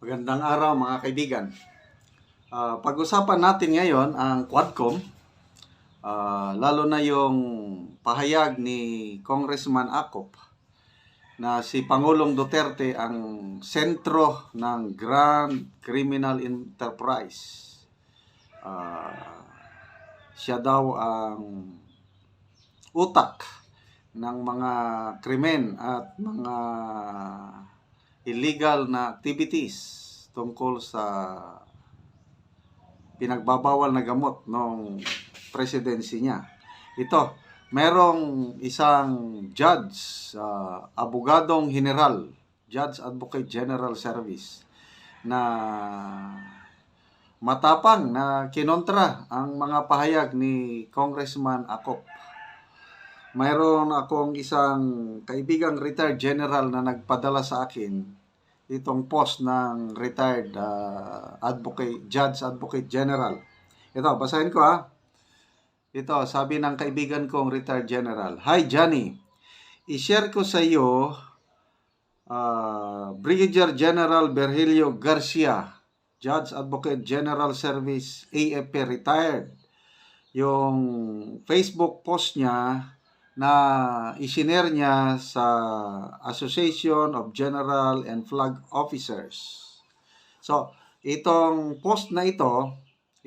Magandang araw mga kaibigan. Pag-usapan natin ngayon ang Quadcom, lalo na yung pahayag ni Congressman Acop na si Pangulong Duterte ang sentro ng Grand Criminal Enterprise. Siya daw ang utak ng mga krimen at mga illegal na activities tungkol sa pinagbabawal na gamot ng presidency niya. Ito, merong isang judge, abogadong general, Judge Advocate General Service, na matapang na kinontra ang mga pahayag ni Congressman Acop. Mayroon akong isang kaibigang retired general na nagpadala sa akin itong post ng retired Judge Advocate General. Ito, basahin ko ha. Ito, sabi ng kaibigan kong retired general. Hi Johnny, i-share ko sa iyo Brigadier General Virgilio Garcia, Judge Advocate General Service, AFP retired. Yung Facebook post niya na isinare niya sa Association of General and Flag Officers. So, itong post na ito,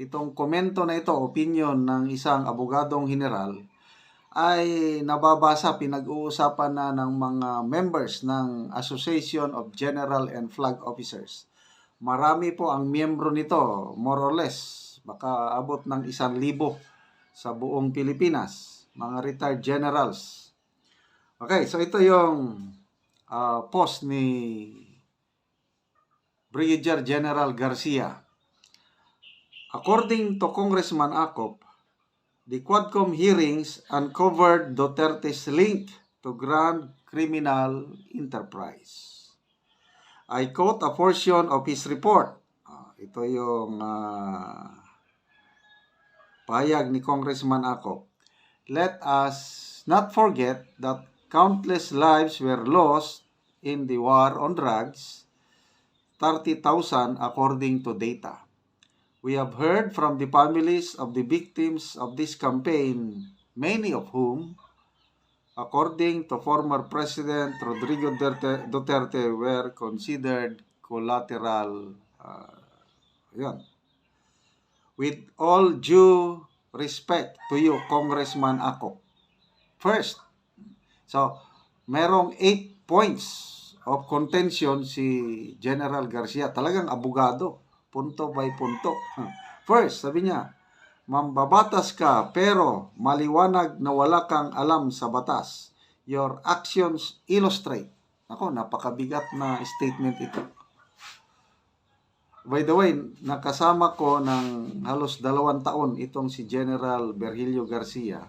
itong komento na ito, opinion ng isang abogadong general, ay nababasa, pinag-uusapan na ng mga members ng Association of General and Flag Officers. Marami po ang miyembro nito, more or less, baka abot ng 1,000 sa buong Pilipinas. Mga retired generals. Okay, so ito yung post ni Brigadier General Garcia. According to Congressman Acop, the Quadcom hearings uncovered Duterte's link to Grand Criminal Enterprise. I quote a portion of his report. Ito yung pahayag ni Congressman Acop. Let us not forget that countless lives were lost in the war on drugs, 30,000 according to data. We have heard from the families of the victims of this campaign, many of whom, according to former President Rodrigo Duterte, were considered collateral. With all due respect to you, Congressman Acop. First, so, merong 8 points of contention si General Garcia. Talagang abogado, punto by punto. First, sabi niya, mambabatas ka pero maliwanag na wala kang alam sa batas. Your actions illustrate. Ako, napakabigat na statement ito. By the way, nakasama ko ng halos 2 taon itong si General Virgilio Garcia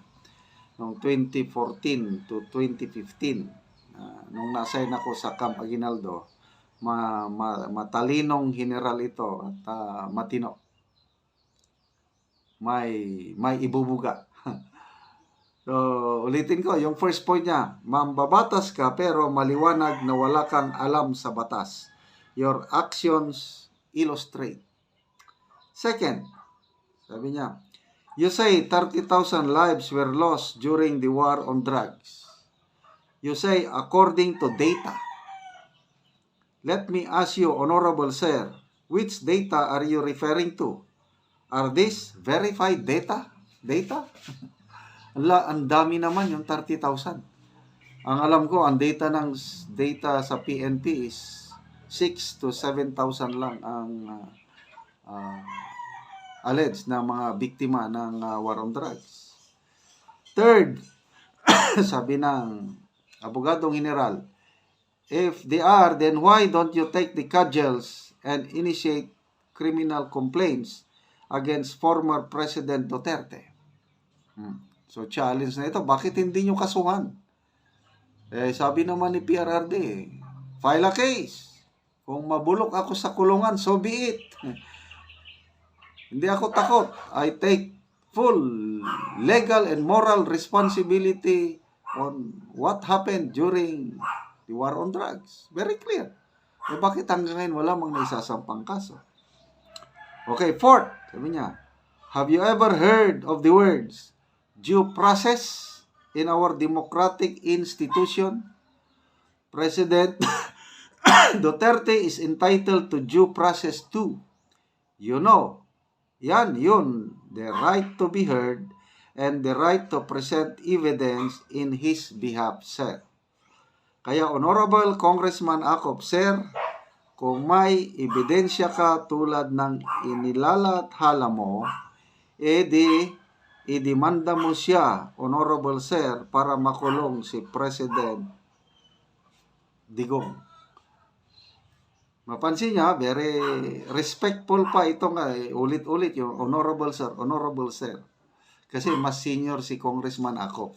noong 2014 to 2015. Nung na-assign ako sa Camp Aguinaldo, matalinong general ito at matino. May ibubuga. So, ulitin ko, yung first point niya, mambabatas ka pero maliwanag na wala kang alam sa batas. Your actions illustrate. Second, sabi niya, you say 30,000 lives were lost during the war on drugs. You say according to data. Let me ask you, Honorable Sir, which data are you referring to? Are these verified data? Ang dami naman yung 30,000. Ang alam ko, ang data sa PNP is 6 to 7,000 lang ang alleged na mga biktima ng war on drugs. Third, sabi ng abogadong general, if they are, then why don't you take the cudgels and initiate criminal complaints against former President Duterte? So, challenge na ito. Bakit hindi nyo kasuhan? Sabi naman ni PRRD, file a case. Kung mabulok ako sa kulungan, so be it. Hindi ako takot. I take full legal and moral responsibility on what happened during the war on drugs. Very clear. bakit hanggang ngayon wala mang naisasampang kaso? Okay, fourth, sabi niya, have you ever heard of the words due process in our democratic institution? President Duterte is entitled to due process too. You know, yun, the right to be heard and the right to present evidence in his behalf, sir. Kaya Honorable Congressman Acop, sir, kung may ebidensya ka tulad ng inilalathala mo, idemanda mo siya, Honorable Sir, para makulong si President Digong. Mapansin niya, very respectful pa ito nga, ulit-ulit yung Honorable Sir. Kasi mas senior si Congressman Acop,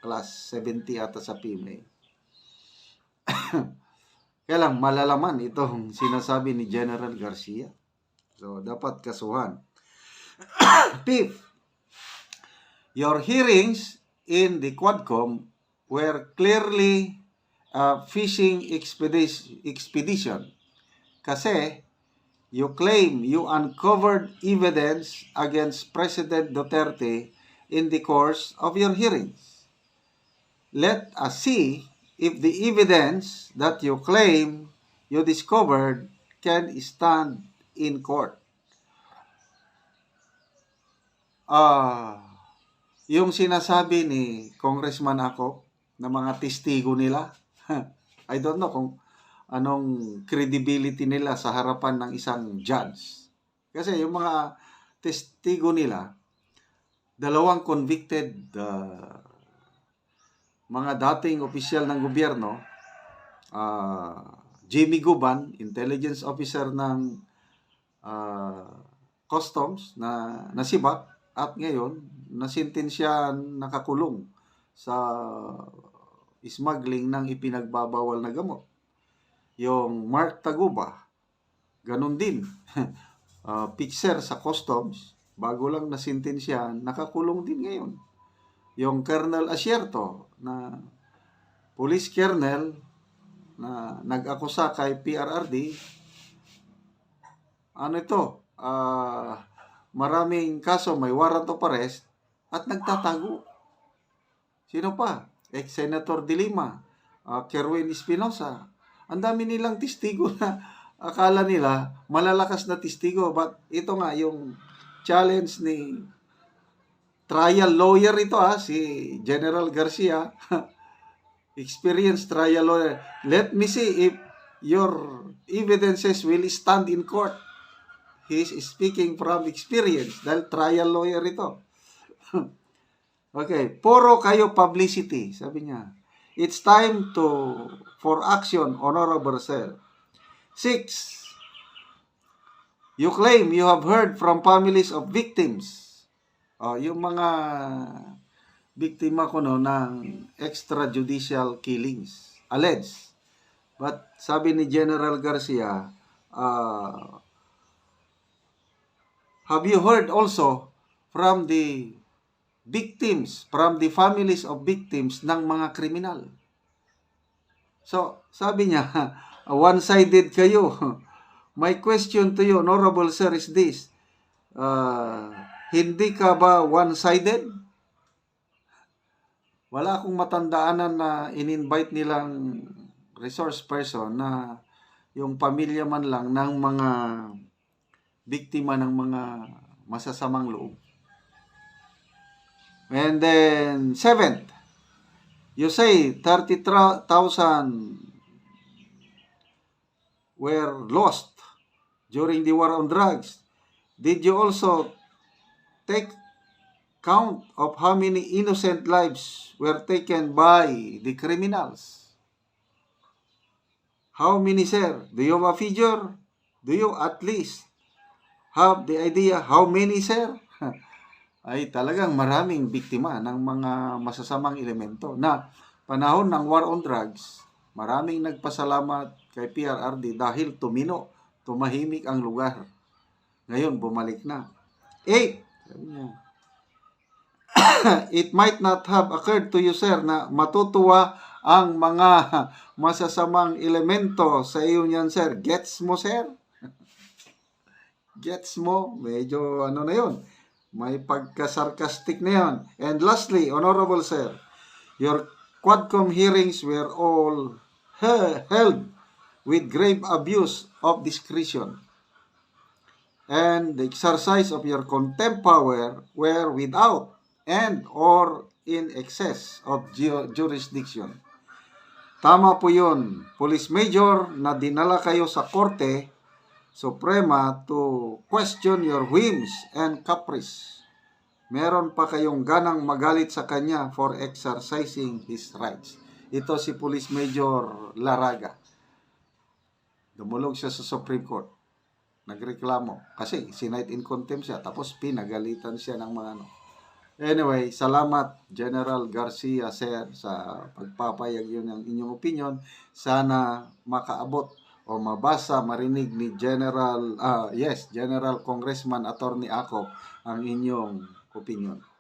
class 70 ata sa PMA. Kaya lang, malalaman itong sinasabi ni General Garcia. So, dapat kasuhan. Fifth, your hearings in the Quadcom were clearly a fishing expedition. Kasi, you claim you uncovered evidence against President Duterte in the course of your hearings. Let us see if the evidence that you claim you discovered can stand in court. Yung sinasabi ni Congressman Acop na mga testigo nila, I don't know kung anong credibility nila sa harapan ng isang judge. Kasi yung mga testigo nila, dalawang convicted mga dating opisyal ng gobyerno, Jimmy Guban, intelligence officer ng customs na nasibak at ngayon nasintensya nakakulong sa smuggling ng ipinagbabawal na gamot. Yung Mark Taguba, ganun din. Fixer sa customs, bago lang nasintensya, nakakulong din ngayon. Yung Colonel Asierto na police colonel na nag-akusa kay PRRD, maraming kaso, may warrant of arrest at nagtatago. Sino pa? Ex-Senator De Lima, Kerwin Espinosa. Ang dami nilang testigo na akala nila malalakas na testigo. But ito nga yung challenge ni trial lawyer ito, si General Garcia. Experienced trial lawyer. Let me see if your evidences will stand in court. He is speaking from experience dahil trial lawyer ito. Okay, puro kayo publicity, sabi niya. It's time for action, Honorable Sir. 6, you claim you have heard from families of victims. Yung mga biktima ko ng extrajudicial killings, alleged. But sabi ni General Garcia, have you heard also from the victims, from the families of victims ng mga kriminal? So, sabi niya, one-sided kayo. My question to you, Honorable Sir, is this. Hindi ka ba one-sided? Wala akong matandaanan na in-invite nilang resource person na yung pamilya man lang ng mga biktima ng mga masasamang loob. And then, 7th, you say 30,000 were lost during the war on drugs. Did you also take count of how many innocent lives were taken by the criminals? How many, sir? Do you have a figure? Do you at least have the idea how many, sir? Ay talagang maraming biktima ng mga masasamang elemento. Na panahon ng war on drugs, maraming nagpasalamat kay PRRD dahil tumahimik ang lugar. Ngayon, bumalik na. 8, it might not have occurred to you, sir, na matutuwa ang mga masasamang elemento sa iyo niyan, sir. Gets mo, sir? Gets mo? Medyo ano na yun. May pagka-sarcastic na yun. And lastly, Honorable Sir, your Quadcom hearings were all held with grave abuse of discretion, and the exercise of your contempt power were without and or in excess of jurisdiction. Tama po yun, Police Major, na dinala kayo sa Korte Suprema to question your whims and caprice. Meron pa kayong ganang magalit sa kanya for exercising his rights. Ito si Police Major Laraga. Dumulog siya sa Supreme Court. Nagreklamo. Kasi sinight in contempt siya. Tapos pinagalitan siya ng mga ano. Anyway, salamat General Garcia, sir, sa pagpapayag yun ng inyong opinion. Sana makaabot o mabasa, marinig ni General Congressman Attorney Acop ang inyong opinion.